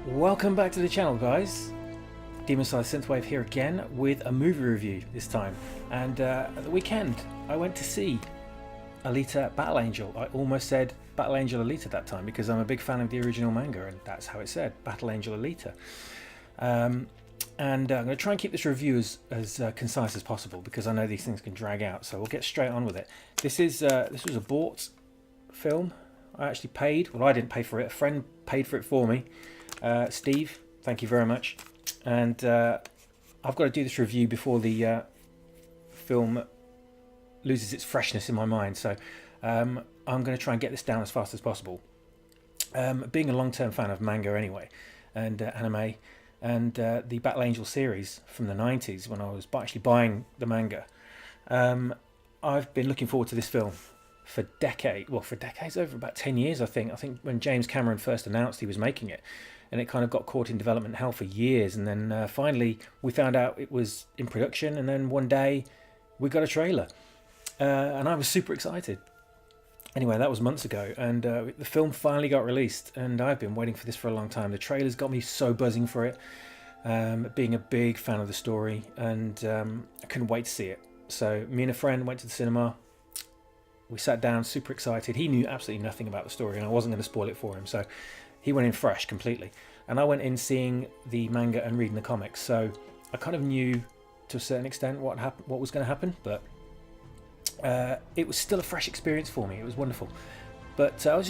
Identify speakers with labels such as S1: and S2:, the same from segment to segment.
S1: Welcome back to the channel, guys. Demon Side Synthwave here again with a movie review this time. And at the weekend, I went to see Alita Battle Angel. I almost said Battle Angel Alita that time because I'm a big fan of the original manga, and that's how it said, Battle Angel Alita. I'm going to try and keep this review as concise as possible because I know these things can drag out. So we'll get straight on with it. This was a bought film. I actually paid. Well, I didn't pay for it. A friend paid for it for me. Steve, thank you very much. And I've got to do this review before the film loses its freshness in my mind. So I'm going to try and get this down as fast as possible. Being a long-term fan of manga anyway, and anime, and the Battle Angel series from the 90s when I was actually buying the manga, I've been looking forward to this film for decades, over about 10 years, I think. I think when James Cameron first announced he was making it, and it kind of got caught in development hell for years, and then finally we found out it was in production, and then one day we got a trailer, and I was super excited. Anyway, that was months ago, and the film finally got released, and I've been waiting for this for a long time. The trailer's got me so buzzing for it, being a big fan of the story, and I couldn't wait to see it. So me and a friend went to the cinema. We sat down, super excited. He knew absolutely nothing about the story, and I wasn't going to spoil it for him. So he went in fresh completely. And I went in seeing the manga and reading the comics. So I kind of knew to a certain extent what was going to happen, but it was still a fresh experience for me. It was wonderful. But I'll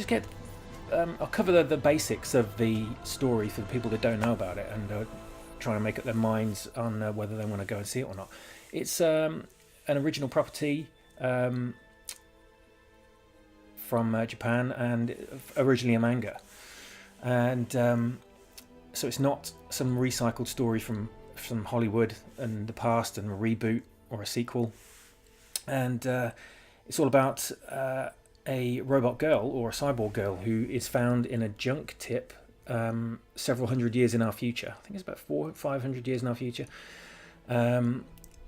S1: cover the basics of the story for the people that don't know about it, and try and make up their minds on whether they want to go and see it or not. It's an original property from Japan, and originally a manga, and so it's not some recycled story from Hollywood and the past and a reboot or a sequel. And it's all about a robot girl or a cyborg girl who is found in a junk tip several hundred years in our future. I think it's about 400-500 years in our future,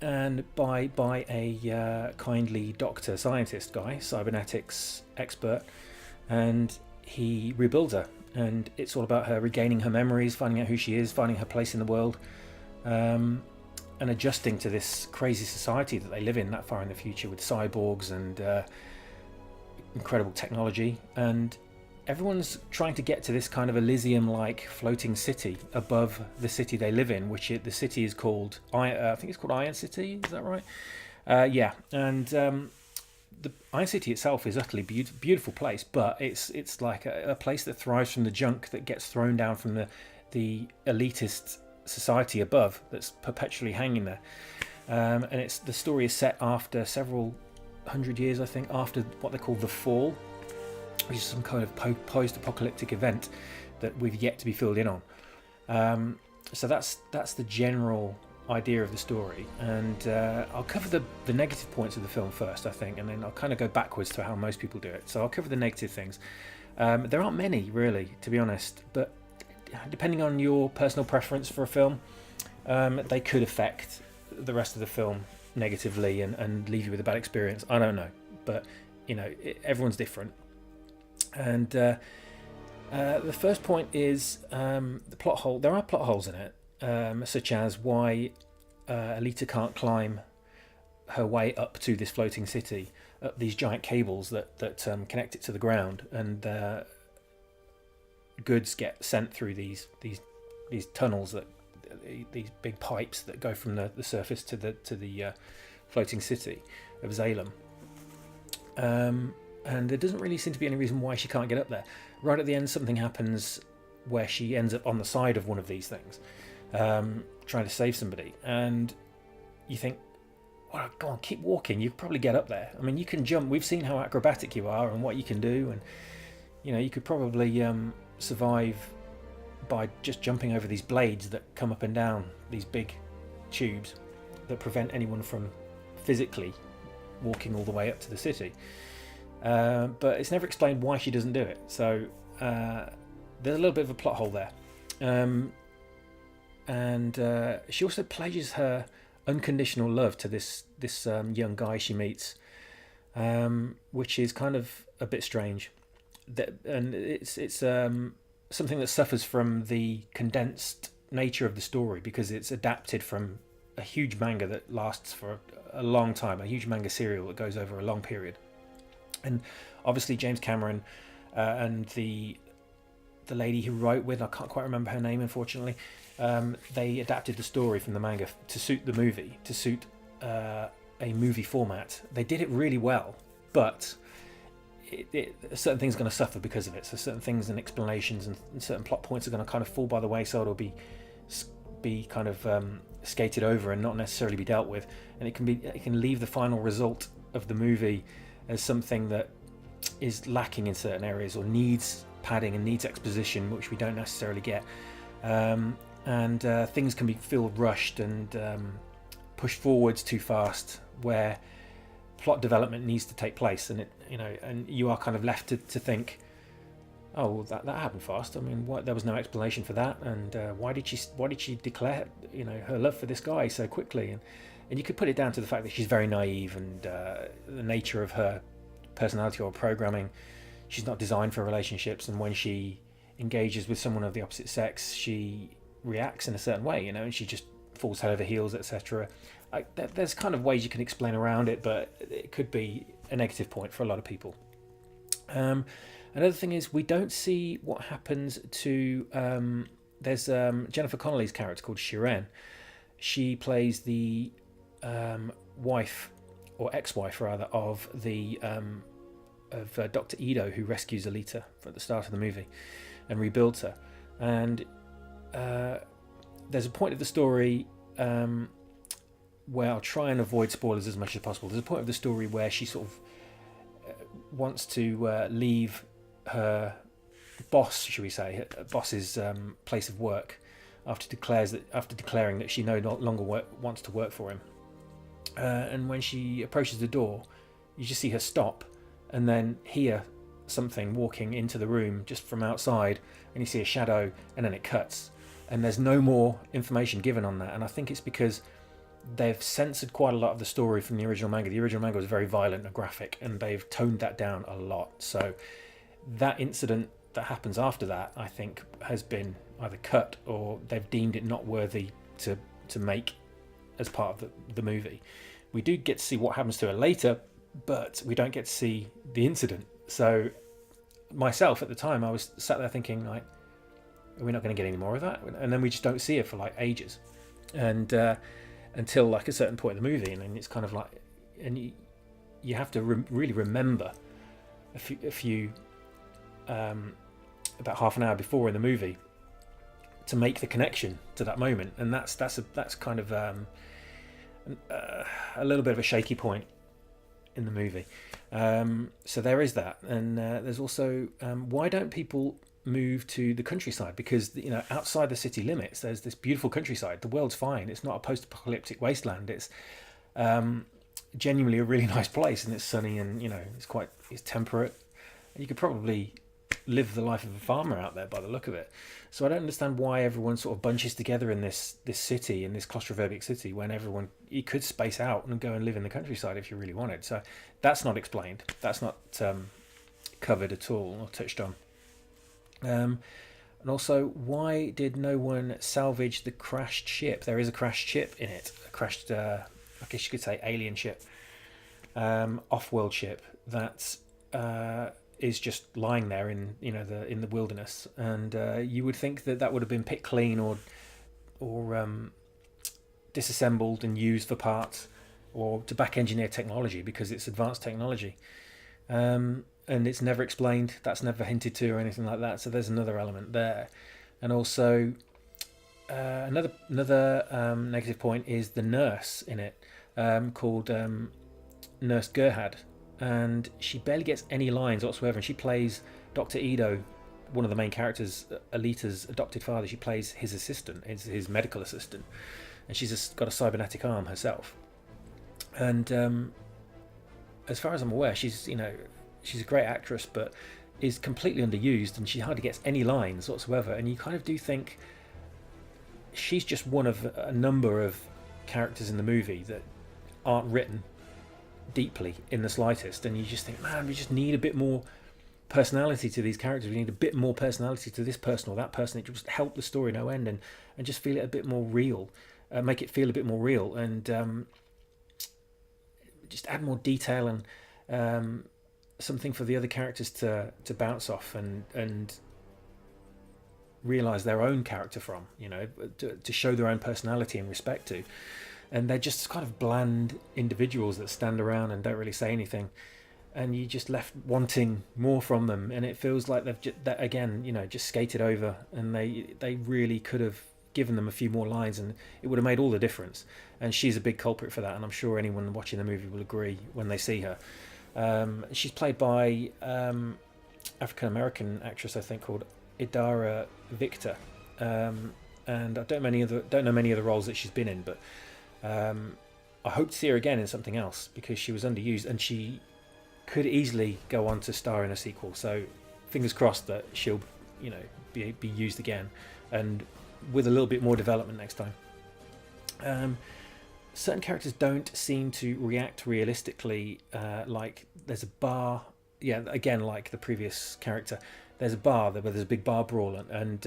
S1: and by a kindly doctor scientist guy, cybernetics expert, and he rebuilds her, and it's all about her regaining her memories, finding out who she is, finding her place in the world, and adjusting to this crazy society that they live in that far in the future with cyborgs and incredible technology. And everyone's trying to get to this kind of Elysium-like floating city above the city they live in, the city is called, I think it's called Iron City, is that right? Yeah, and the Iron City itself is utterly beautiful place, but it's like a place that thrives from the junk that gets thrown down from the elitist society above that's perpetually hanging there. And the story is set after several hundred years, I think, after what they call the Fall, which is some kind of post-apocalyptic event that we've yet to be filled in on. So that's the general idea of the story, and I'll cover the negative points of the film first, I think, and then I'll kind of go backwards to how most people do it. So I'll cover the negative things. There aren't many, really, to be honest, but depending on your personal preference for a film, they could affect the rest of the film negatively and leave you with a bad experience. I don't know, but everyone's different. And the first point is the plot hole. There are plot holes in it, such as why Alita can't climb her way up to this floating city, up these giant cables that connect it to the ground, and goods get sent through these tunnels, these big pipes that go from the surface to the floating city of Salem. And there doesn't really seem to be any reason why she can't get up there. Right at the end, something happens where she ends up on the side of one of these things, trying to save somebody. And you think, well, go on, keep walking. You could probably get up there. I mean, you can jump. We've seen how acrobatic you are and what you can do. And, you could probably survive by just jumping over these blades that come up and down, these big tubes that prevent anyone from physically walking all the way up to the city. But it's never explained why she doesn't do it. So there's a little bit of a plot hole there. And she also pledges her unconditional love to this young guy she meets, which is kind of a bit strange. And it's something that suffers from the condensed nature of the story, because it's adapted from a huge manga that lasts for a long time, a huge manga serial that goes over a long period. And obviously James Cameron and the lady who wrote with, I can't quite remember her name, unfortunately, they adapted the story from the manga to suit the movie, to suit a movie format. They did it really well, but certain things are going to suffer because of it. So certain things and explanations and certain plot points are going to kind of fall by the wayside, or be kind of skated over and not necessarily be dealt with. And it can leave the final result of the movie as something that is lacking in certain areas, or needs padding and needs exposition, which we don't necessarily get. And things can feel rushed and pushed forwards too fast, where plot development needs to take place, and and you are kind of left to think, oh, well, that happened fast. I mean, there was no explanation for that, and why did she declare her love for this guy so quickly? And you could put it down to the fact that she's very naive, and the nature of her personality or programming. She's not designed for relationships, and when she engages with someone of the opposite sex, she reacts in a certain way, and she just falls head over heels, etc. There's kind of ways you can explain around it, but it could be a negative point for a lot of people. Another thing is, we don't see what happens to there's Jennifer Connelly's character called Shiren. She plays the wife, or ex-wife rather, of Dr. Ido, who rescues Alita at the start of the movie and rebuilds her. And there's a point of the story where I'll try and avoid spoilers as much as possible. There's a point of the story where she sort of wants to leave her boss, should we say, her boss's place of work, after declaring that she no longer wants to work for him. And when she approaches the door, you just see her stop, and then hear something walking into the room just from outside, and you see a shadow, and then it cuts, and there's no more information given on that. And I think it's because they've censored quite a lot of the story from the original manga. The original manga was very violent and graphic, and they've toned that down a lot. So that incident that happens after that, I think, has been either cut, or they've deemed it not worthy to make as part of the movie. We do get to see what happens to her later, but we don't get to see the incident. So myself at the time, I was sat there thinking, like, are we not going to get any more of that? And then we just don't see her for like ages, and until like a certain point in the movie, and then it's kind of like, and you have to really remember a few about half an hour before in the movie to make the connection to that moment, and that's kind of a little bit of a shaky point in the movie. So there is that, and there's also why don't people move to the countryside? Because outside the city limits, there's this beautiful countryside. The world's fine. It's not a post-apocalyptic wasteland. It's genuinely a really nice place, and it's sunny, and it's temperate, and you could probably live the life of a farmer out there by the look of it. So I don't understand why everyone sort of bunches together in this city, in this claustrophobic city, when you could space out and go and live in the countryside if you really wanted. So that's not explained. That's not covered at all or touched on. And also, why did no one salvage the crashed ship? There is a crashed ship in it, a crashed, I guess you could say, alien ship, off-world ship that is just lying there in the wilderness, and you would think that would have been picked clean or disassembled and used for parts, or to back engineer technology, because it's advanced technology. And it's never explained. That's never hinted to or anything like that. So there's another element there. And also another negative point is the nurse in it, called Nurse Gerhard, and she barely gets any lines whatsoever. And she plays Dr. Ido, one of the main characters, Alita's adopted father. She plays his assistant, his medical assistant, and she's got a cybernetic arm herself. And as far as I'm aware, she's a great actress, but is completely underused, and she hardly gets any lines whatsoever. And you kind of do think she's just one of a number of characters in the movie that aren't written deeply in the slightest, and you just think, man, we just need a bit more personality to these characters. We need a bit more personality to this person or that person. It just help the story no end, and just feel it a bit more real, make it feel a bit more real, and just add more detail and something for the other characters to bounce off and realize their own character from, to show their own personality and respect to. And they're just kind of bland individuals that stand around and don't really say anything, and you just left wanting more from them. And it feels like they've just skated over, and they really could have given them a few more lines, and it would have made all the difference. And she's a big culprit for that, and I'm sure anyone watching the movie will agree when they see her. She's played by African American actress, I think, called Idara Victor, and I don't know many other roles that she's been in, but I hope to see her again in something else, because she was underused, and she could easily go on to star in a sequel. So fingers crossed that she'll be used again, and with a little bit more development next time. Certain characters don't seem to react realistically, like there's a bar, again, like the previous character, there's a bar where there's a big bar brawl, and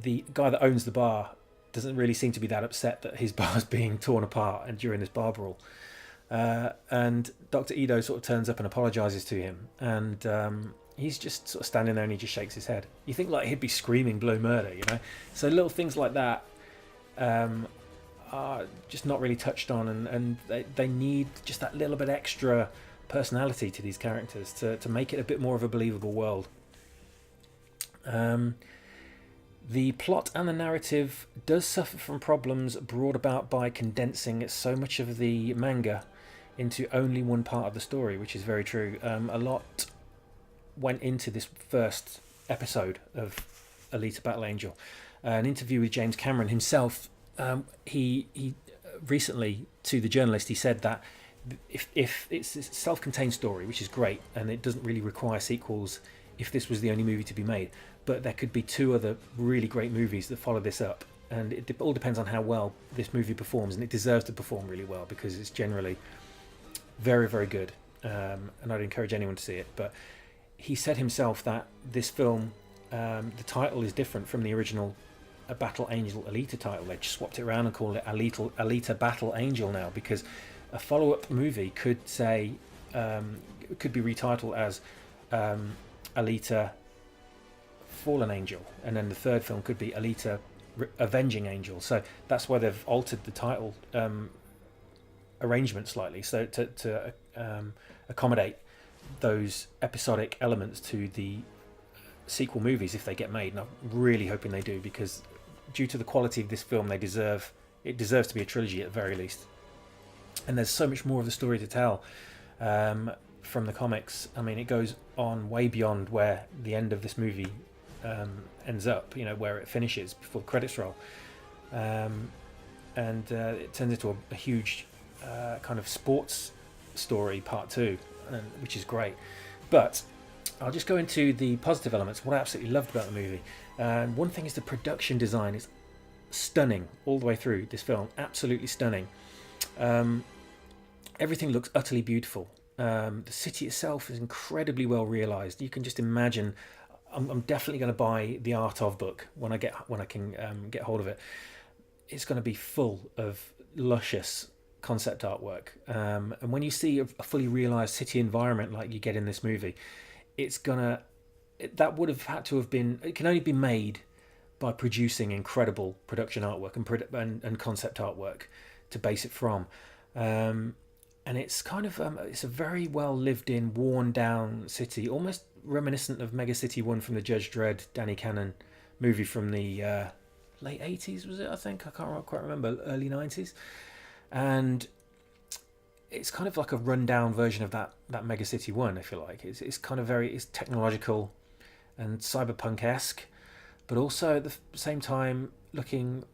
S1: the guy that owns the bar doesn't really seem to be that upset that his bar's being torn apart and during this bar brawl. And Dr. Edo sort of turns up and apologises to him, and he's just sort of standing there and he just shakes his head. You think like he'd be screaming blow murder, So little things like that are just not really touched on, and they need just that little bit extra personality to these characters to make it a bit more of a believable world. The plot and the narrative does suffer from problems brought about by condensing so much of the manga into only one part of the story, which is very true. A lot went into this first episode of Alita Battle Angel. An interview with James Cameron himself, he recently, to the journalist, he said that if it's a self-contained story, which is great, and it doesn't really require sequels if this was the only movie to be made, but there could be 2 other really great movies that follow this up, and it all depends on how well this movie performs, and it deserves to perform really well because it's generally very, very good, and I'd encourage anyone to see it. But he said himself that this film, the title is different from the original Battle Angel Alita title. They just swapped it around and called it Alita Battle Angel now, because a follow-up movie could say, could be retitled as Alita Fallen Angel, and then the third film could be Alita Avenging Angel. So that's why they've altered the title arrangement slightly, so to accommodate those episodic elements to the sequel movies if they get made. And I'm really hoping they do, because due to the quality of this film, it deserves to be a trilogy at the very least. And there's so much more of the story to tell from the comics. I mean, it goes on way beyond where the end of this movie ends up, where it finishes before the credits roll, and it turns into a huge kind of sports story part 2, which is great. But I'll just go into the positive elements, what I absolutely loved about the movie. And one thing is the production design is stunning all the way through this film, absolutely stunning. Everything looks utterly beautiful. The city itself is incredibly well realised. You can just imagine. I'm definitely going to buy the Art of book when I can get hold of it. It's going to be full of luscious concept artwork, and when you see a fully realised city environment like you get in this movie, that would have had to have been. It can only be made by producing incredible production artwork and concept artwork to base it from. And it's kind of it's a very well lived in, worn down city, almost reminiscent of Mega City 1 from the Judge Dredd Danny Cannon movie from the late 80s, was it? I think I can't quite remember, early 90s. And it's kind of like a rundown version of that Mega City 1, if you like. It's kind of it's technological and cyberpunk-esque, but also at the same time looking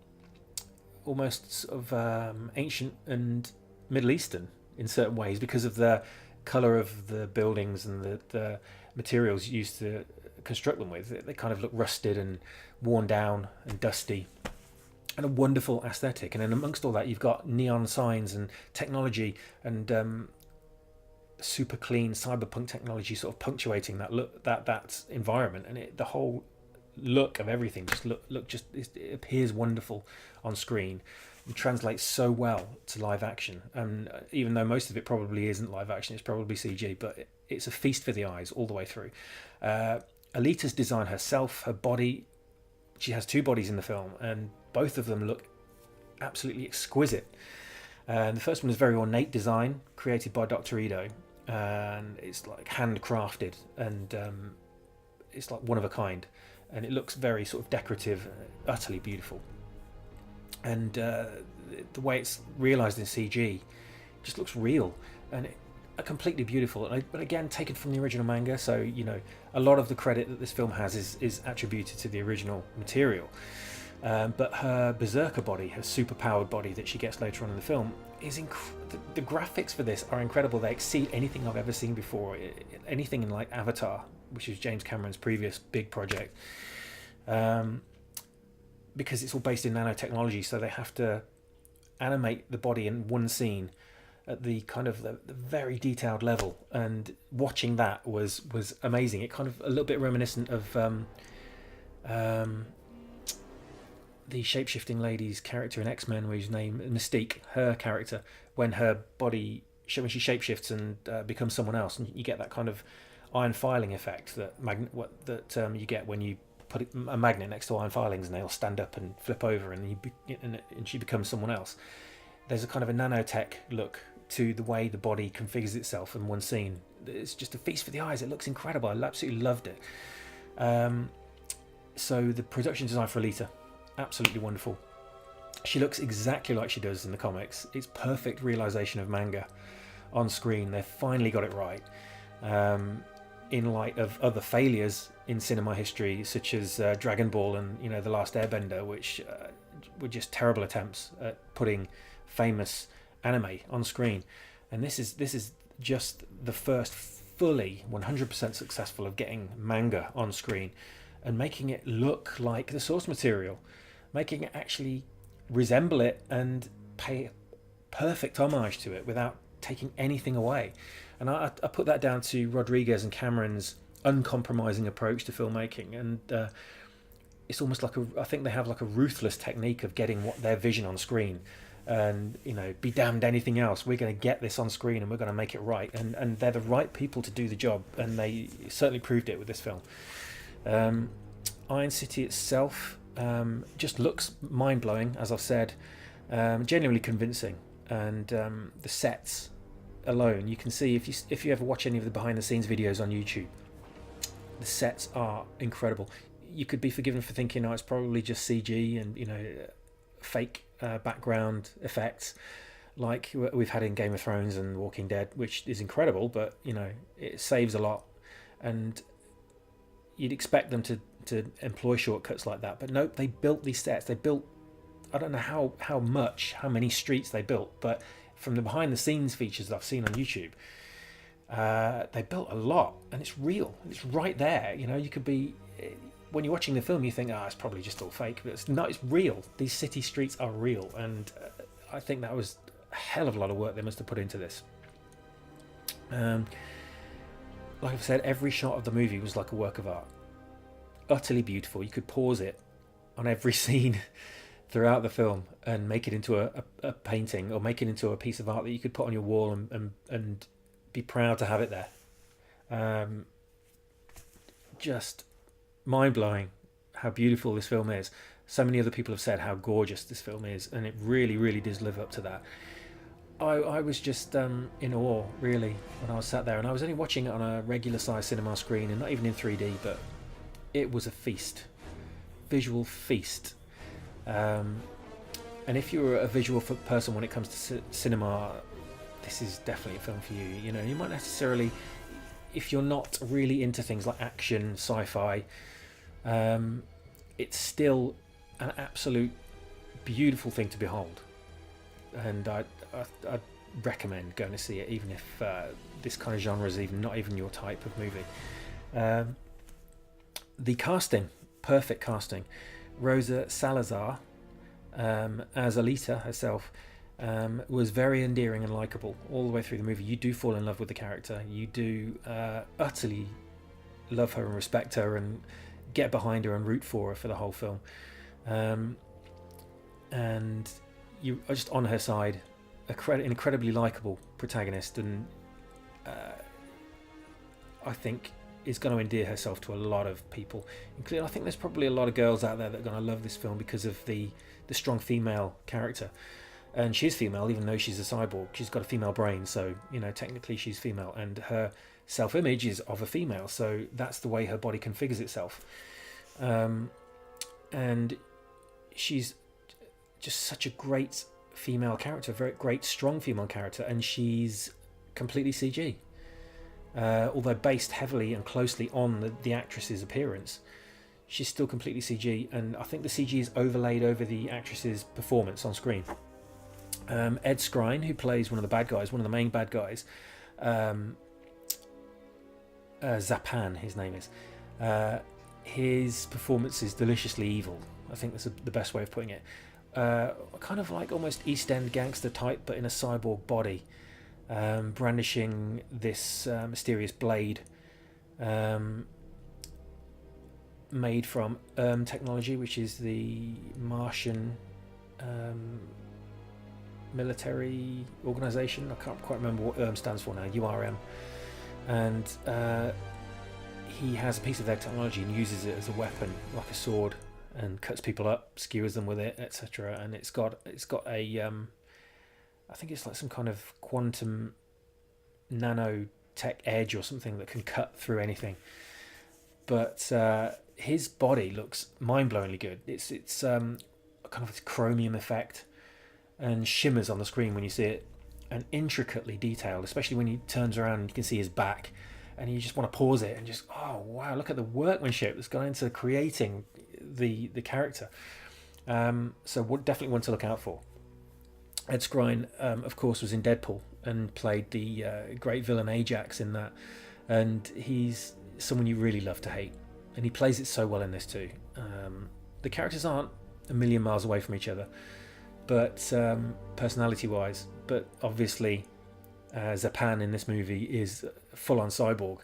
S1: almost sort of ancient and Middle Eastern in certain ways, because of the colour of the buildings and the materials used to construct them with. They kind of look rusted and worn down and dusty, and a wonderful aesthetic. And then amongst all that, you've got neon signs and technology and super clean cyberpunk technology sort of punctuating that look, that environment, and the whole look of everything it appears wonderful on screen. It translates so well to live action, and even though most of it probably isn't live action, it's probably CG, but it's a feast for the eyes all the way through. Alita's design herself, her body, she has two bodies in the film, and both of them look absolutely exquisite. And the first one is very ornate design created by Dr. Ito, and it's like handcrafted, and it's like one of a kind, and it looks very sort of decorative, utterly beautiful. And the way it's realised in CG just looks real, and completely beautiful. But again, taken from the original manga, so you know a lot of the credit that this film has is attributed to the original material. But her berserker body, her super-powered body that she gets later on in the film, is the graphics for this are incredible. They exceed anything I've ever seen before. Anything in like Avatar, which is James Cameron's previous big project. Because it's all based in nanotechnology, so they have to animate the body in one scene at the kind of the very detailed level, and watching that was amazing. It kind of a little bit reminiscent of the shape-shifting lady's character in X-Men, whose name Mystique, her character, when her body when she shapeshifts and becomes someone else, and you get that kind of iron filing effect that you get when you put a magnet next to iron filings and they'll stand up and flip over, and she becomes someone else. There's a kind of a nanotech look to the way the body configures itself in one scene. It's just a feast for the eyes. It looks incredible. I absolutely loved it. So the production design for Alita, absolutely wonderful. She looks exactly like she does in the comics. It's perfect realization of manga on screen. They've finally got it right. In light of other failures in cinema history, such as Dragon Ball and The Last Airbender, which were just terrible attempts at putting famous anime on screen. And this is just the first fully 100% successful of getting manga on screen and making it look like the source material, making it actually resemble it and pay perfect homage to it without taking anything away. And I put that down to Rodriguez and Cameron's uncompromising approach to filmmaking, and it's almost like I think they have like a ruthless technique of getting their vision on screen, and be damned anything else. We're going to get this on screen and we're going to make it right, and they're the right people to do the job, and they certainly proved it with this film. Iron City itself just looks mind-blowing, as I've said, genuinely convincing, and the sets alone, you can see if you ever watch any of the behind-the-scenes videos on YouTube, the sets are incredible. You could be forgiven for thinking, it's probably just CG and fake background effects like we've had in Game of Thrones and Walking Dead, which is incredible, but it saves a lot, and you'd expect them to employ shortcuts like that. But nope, they built these sets. They built, I don't know how many streets they built, but from the behind the scenes features that I've seen on YouTube, they built a lot, and it's real. It's right there. You could be, when you're watching the film, you think, it's probably just all fake, but it's not. It's real. These city streets are real, and I think that was a hell of a lot of work they must have put into this. Like I've said, every shot of the movie was like a work of art. Utterly beautiful. You could pause it on every scene throughout the film and make it into a painting, or make it into a piece of art that you could put on your wall and be proud to have it there. Just mind-blowing how beautiful this film is. So many other people have said how gorgeous this film is, and it really, really does live up to that. I was just in awe, really, when I was sat there, and I was only watching it on a regular size cinema screen and not even in 3D, but it was a feast. Visual feast. And if you're a visual person when it comes to cinema, this is definitely a film for you. You might necessarily, if you're not really into things like action, sci-fi, it's still an absolute beautiful thing to behold, and I'd recommend going to see it, even if this kind of genre is not even your type of movie. The casting, perfect casting. Rosa Salazar as Alita herself, was very endearing and likable all the way through the movie. You do fall in love with the character. You do utterly love her and respect her and get behind her and root for her for the whole film. And you are just on her side, an incredibly likable protagonist, and I think is going to endear herself to a lot of people, including I think there's probably a lot of girls out there that are going to love this film because of the strong female character. And she's female, even though she's a cyborg. She's got a female brain, so technically she's female, and her self-image is of a female, so that's the way her body configures itself. And she's just such a great female character, very great, strong female character, and she's completely CG. Although based heavily and closely on the actress's appearance, she's still completely CG, and I think the CG is overlaid over the actress's performance on screen. Ed Skrein, who plays one of the main bad guys, Zapan, his name is. His performance is deliciously evil. I think that's the best way of putting it. Kind of like almost East End gangster type, but in a cyborg body, brandishing this mysterious blade made from technology, which is the Martian military organization. I can't quite remember what stands for now. URM. And he has a piece of their technology and uses it as a weapon, like a sword, and cuts people up, skewers them with it, etc. And it's got a I think it's like some kind of quantum nanotech edge or something that can cut through anything. But his body looks mind-blowingly good. It's kind of this chromium effect and shimmers on the screen when you see it, and intricately detailed, especially when he turns around and you can see his back, and you just want to pause it and just, oh wow, look at the workmanship that's gone into creating the character. So definitely one to look out for. Ed Skrein, of course, was in Deadpool and played the great villain Ajax in that, and he's someone you really love to hate, and he plays it so well in this too. The characters aren't a million miles away from each other, but personality-wise, but obviously Zapan in this movie is full-on cyborg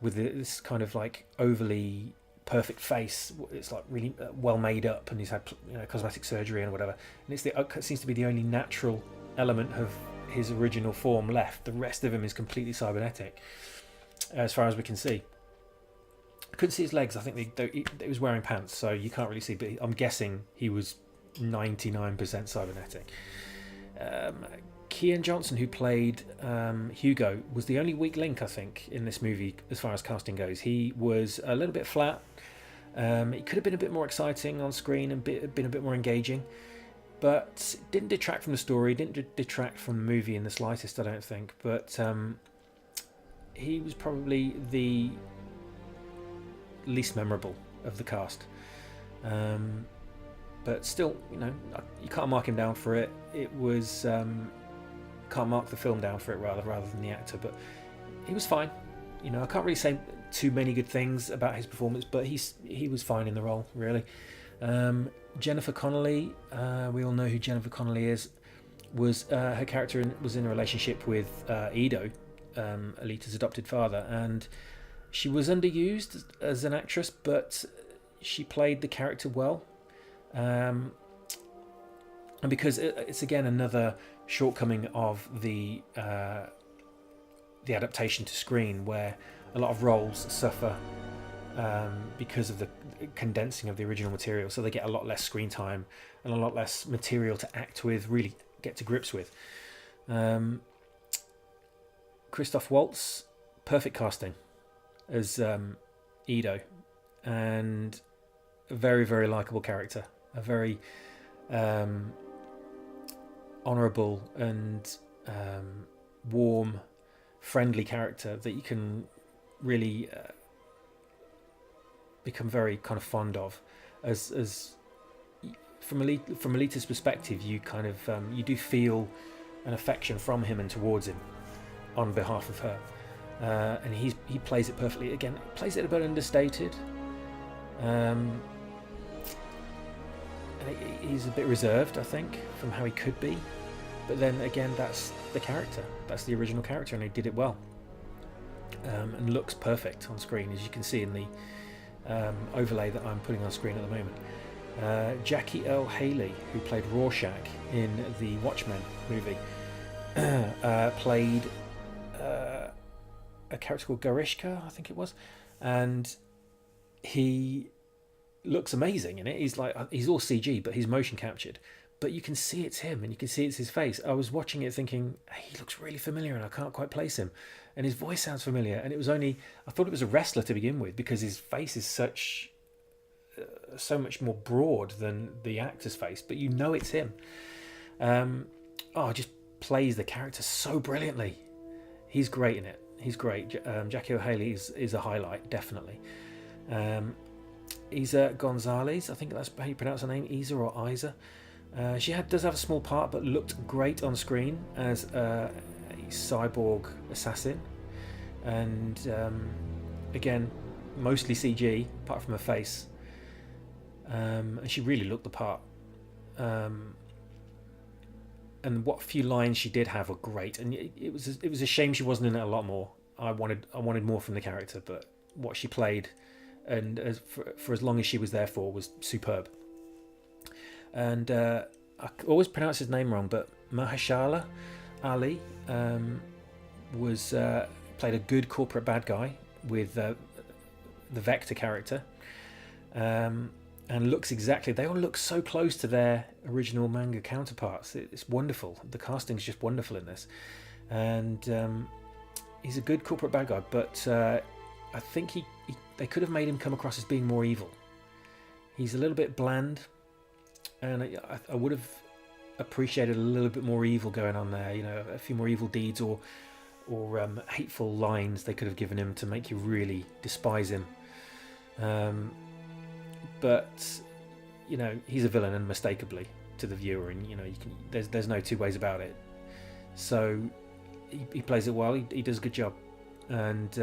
S1: with this kind of like overly perfect face. It's like really well made up, and he's had cosmetic surgery and whatever, and it seems to be the only natural element of his original form left. The rest of him is completely cybernetic as far as we can see. I couldn't see his legs. I think he was wearing pants, so you can't really see, but I'm guessing he was 99% cybernetic. Kian Johnson, who played Hugo, was the only weak link, I think, in this movie as far as casting goes. He was a little bit flat. It could have been a bit more exciting on screen and been a bit more engaging, but didn't detract from the story, didn't detract from the movie in the slightest, I don't think. But he was probably the least memorable of the cast. But still, you can't mark him down for it. It was can't mark the film down for it rather than the actor. But he was fine. I can't really say too many good things about his performance, but he was fine in the role, really. Jennifer Connelly, we all know who Jennifer Connelly is. Was her character was in a relationship with Ido, Alita's adopted father, and she was underused as an actress, but she played the character well. And because it's again another shortcoming of the adaptation to screen, where a lot of roles suffer because of the condensing of the original material, so they get a lot less screen time and a lot less material to act with, really get to grips with. Christoph Waltz, perfect casting as Ido, and a very, very likable character, a very honourable and warm, friendly character that you can really become very kind of fond of. As from Alita's perspective, you kind of you do feel an affection from him and towards him on behalf of her, and he plays it perfectly. Again, plays it a bit understated. He's a bit reserved, I think, from how he could be, But then again, that's the character. That's the original character, and they did it well. And looks perfect on screen, as you can see in the overlay that I'm putting on screen at the moment. Jackie Earle Haley, who played Rorschach in the Watchmen movie, played a character called Garishka, I think it was, and he looks amazing in it. He's all CG, but he's motion captured. But you can see it's him, and you can see it's his face. I was watching it thinking, hey, he looks really familiar, and I can't quite place him. And his voice sounds familiar. And I thought it was a wrestler to begin with, because his face is so much more broad than the actor's face. But you know it's him. Just plays the character so brilliantly. He's great in it. He's great. Jackie O'Haley is a highlight, definitely. Isa Gonzalez, I think that's how you pronounce her name, Isa or Isa. She does have a small part, but looked great on screen as a cyborg assassin. And again, mostly CG, apart from her face. And she really looked the part. And what few lines she did have were great. And it was a shame she wasn't in it a lot more. I wanted more from the character, but what she played, and for as long as she was there for, was superb. And I always pronounce his name wrong, but Mahershala Ali played a good corporate bad guy with the Vector character, and they all look so close to their original manga counterparts. It's wonderful. The casting's just wonderful in this, and he's a good corporate bad guy, but I think they could have made him come across as being more evil. He's a little bit bland, and I would have appreciated a little bit more evil going on there. You know, a few more evil deeds or hateful lines they could have given him to make you really despise him. But you know, he's a villain, unmistakably, to the viewer, and you know, there's no two ways about it. So he plays it well. He does a good job, and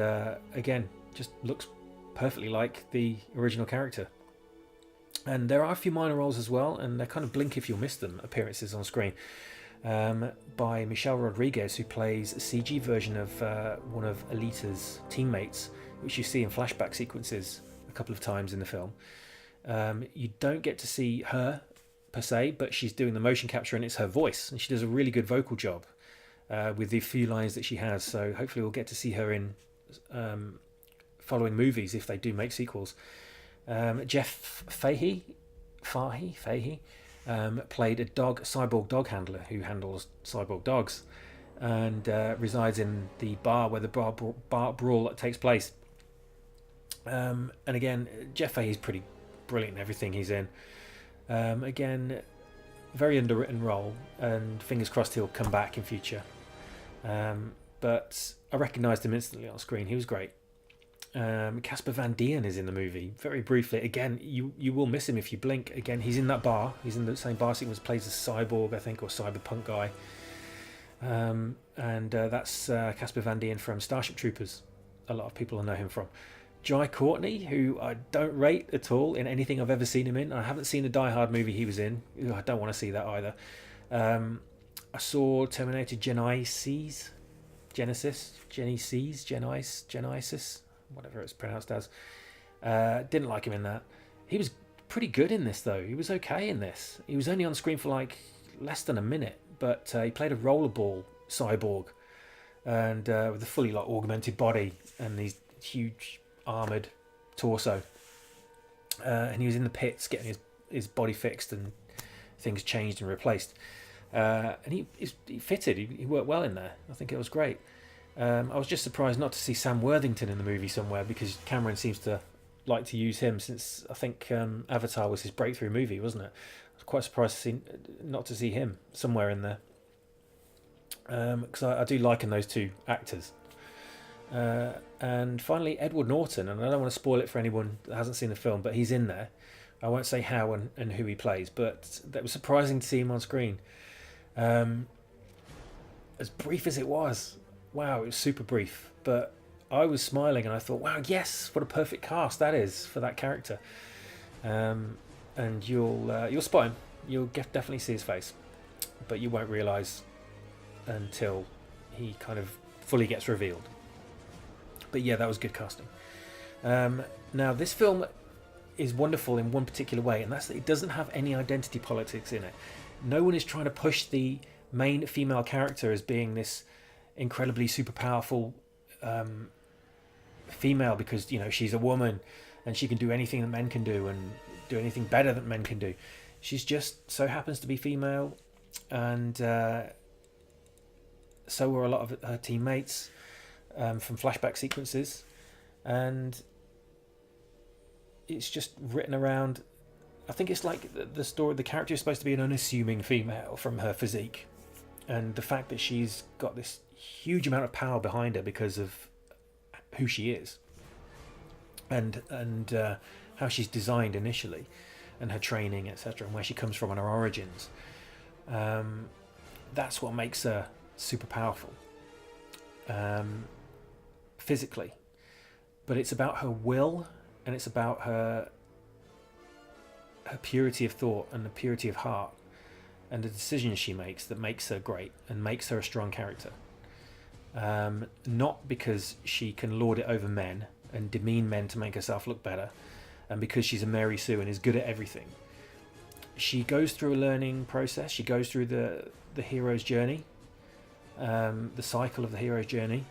S1: again, just looks perfectly like the original character. And there are a few minor roles as well, and they're kind of blink if you'll miss them appearances on screen, by Michelle Rodriguez, who plays a CG version of one of Alita's teammates, which you see in flashback sequences a couple of times in the film. You don't get to see her per se, but she's doing the motion capture, and it's her voice, and she does a really good vocal job with the few lines that she has. So hopefully we'll get to see her in following movies if they do make sequels. Jeff Fahey played a cyborg dog handler who handles cyborg dogs, and resides in the bar where the bar brawl takes place. And again, Jeff Fahey's pretty brilliant in everything he's in. Again, very underwritten role, and fingers crossed he'll come back in future. But I recognised him instantly on screen. He was great. Casper Van Dien is in the movie very briefly. Again, you will miss him if you blink. Again, he's in that bar. He's in the same bar sequence, plays a cyborg, I think, or cyberpunk guy. And that's Casper Van Dien from Starship Troopers. A lot of people know him from. Jai Courtney, who I don't rate at all in anything I've ever seen him in. I haven't seen a Die Hard movie he was in. I don't want to see that either. I saw Terminator Genesis, whatever it's pronounced as. Didn't like him in that. He was pretty good in this, though. He was okay in this. He was only on screen for like less than a minute, but he played a rollerball cyborg, and with a fully like augmented body and these huge armored torso. And he was in the pits getting his body fixed and things changed and replaced. And he fitted. He worked well in there. I think it was great. I was just surprised not to see Sam Worthington in the movie somewhere, because Cameron seems to like to use him since I think Avatar was his breakthrough movie, wasn't it? I was quite surprised not to see him somewhere in there, because I do liken those two actors. And finally, Edward Norton, and I don't want to spoil it for anyone that hasn't seen the film, but he's in there. I won't say how and who he plays, but that was surprising to see him on screen. As brief as it was. Wow, it was super brief, but I was smiling and I thought, wow, yes, what a perfect cast that is for that character. And you'll spot him. You'll definitely see his face, but you won't realise until he kind of fully gets revealed. But yeah, that was good casting. Now, this film is wonderful in one particular way, and that's that it doesn't have any identity politics in it. No one is trying to push the main female character as being this incredibly super powerful female because, you know, she's a woman and she can do anything that men can do and do anything better that men can do. She's just so happens to be female, and so were a lot of her teammates from flashback sequences, and it's just written around. I think it's like the story. The character is supposed to be an unassuming female from her physique, and the fact that she's got this huge amount of power behind her because of who she is, and how she's designed initially, and her training, etc., and where she comes from and her origins. That's what makes her super powerful, physically. But it's about her will, and it's about her purity of thought and the purity of heart, and the decisions she makes that makes her great and makes her a strong character. Not because she can lord it over men and demean men to make herself look better, and because she's a Mary Sue and is good at everything. She goes through a learning process. She goes through the hero's journey, the cycle of the hero's journey.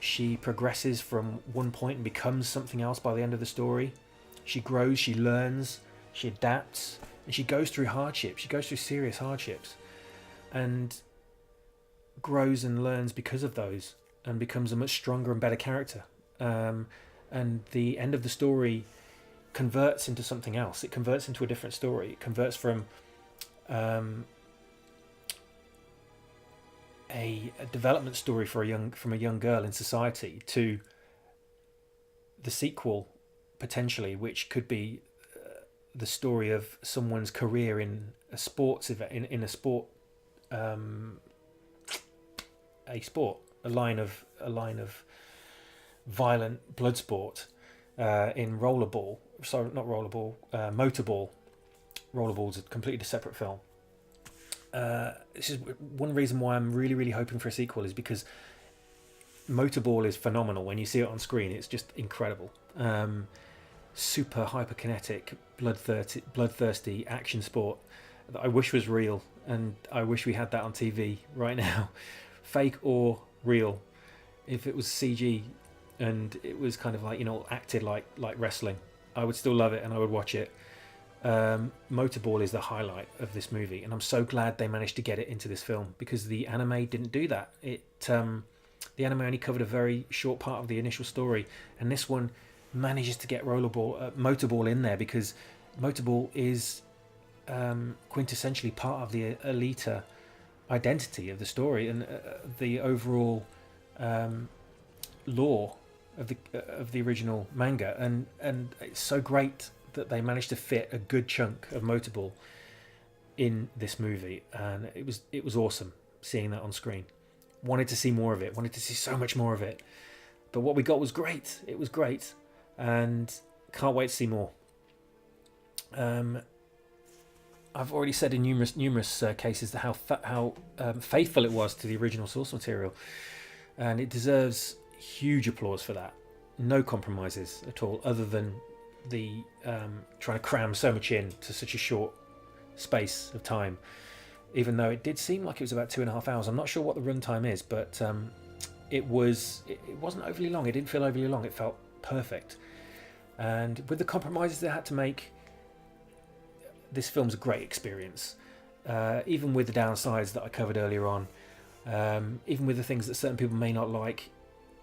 S1: She progresses from one point and becomes something else by the end of the story. She grows, she learns, she adapts, and she goes through hardships. She goes through serious hardships and grows and learns because of those, and becomes a much stronger and better character. And the end of the story converts into something else. It converts into a different story. It converts from a development story from a young girl in society to the sequel, potentially, which could be the story of someone's career in a sports event, in a sport, a line of violent blood sport, in rollerball. Sorry, not rollerball, motorball. Rollerball's a completely separate film. This is one reason why I'm really, really hoping for a sequel, is because motorball is phenomenal. When you see it on screen, it's just incredible. Super hyperkinetic, bloodthirsty action sport that I wish was real, and I wish we had that on TV right now, fake or real. If it was CG and it was kind of like, you know, acted like wrestling, I would still love it and I would watch it. Motorball is the highlight of this movie, and I'm so glad they managed to get it into this film, because the anime didn't do that. The anime only covered a very short part of the initial story, and this one manages to get motorball in there, because motorball is quintessentially part of the Alita identity of the story and the overall lore of the original manga, and it's so great that they managed to fit a good chunk of motorball in this movie, and it was awesome seeing that on screen. Wanted to see more of it, wanted to see so much more of it, but what we got was great. It was great, and can't wait to see more. I've already said in numerous cases how faithful it was to the original source material, and it deserves huge applause for that. No compromises at all, other than the trying to cram so much in to such a short space of time, even though it did seem like it was about 2.5 hours. I'm not sure what the runtime is, but it wasn't overly long. It didn't feel overly long. It felt perfect, and with the compromises they had to make, this film's a great experience, even with the downsides that I covered earlier on, even with the things that certain people may not like.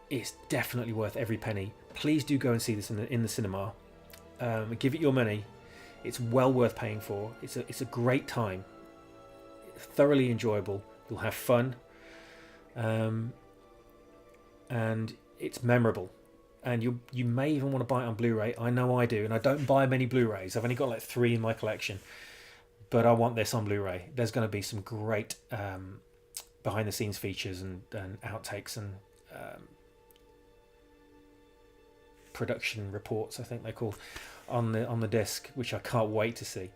S1: It's definitely worth every penny. Please do go and see this in the cinema. Give it your money. It's well worth paying for. It's a great time. Thoroughly enjoyable. You'll have fun, and it's memorable. And you may even want to buy it on Blu-ray. I know I do, and I don't buy many Blu-rays. I've only got like 3 in my collection, but I want this on Blu-ray. There's going to be some great behind-the-scenes features and outtakes and production reports, I think they're called, on the disc, which I can't wait to see.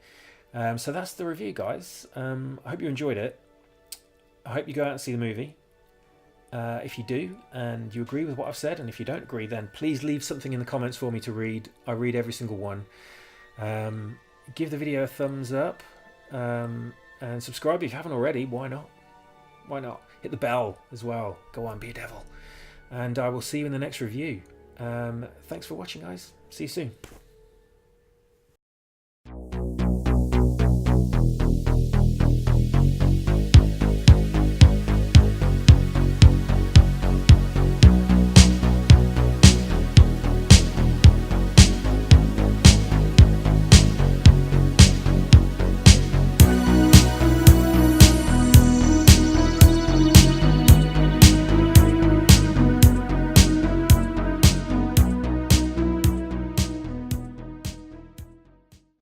S1: So that's the review, guys. I hope you enjoyed it. I hope you go out and see the movie. If you do, and you agree with what I've said, and if you don't agree, then please leave something in the comments for me to read. I read every single one. Give the video a thumbs up, and subscribe if you haven't already. Why not? Why not? Hit the bell as well. Go on, be a devil. And I will see you in the next review. Thanks for watching, guys. See you soon.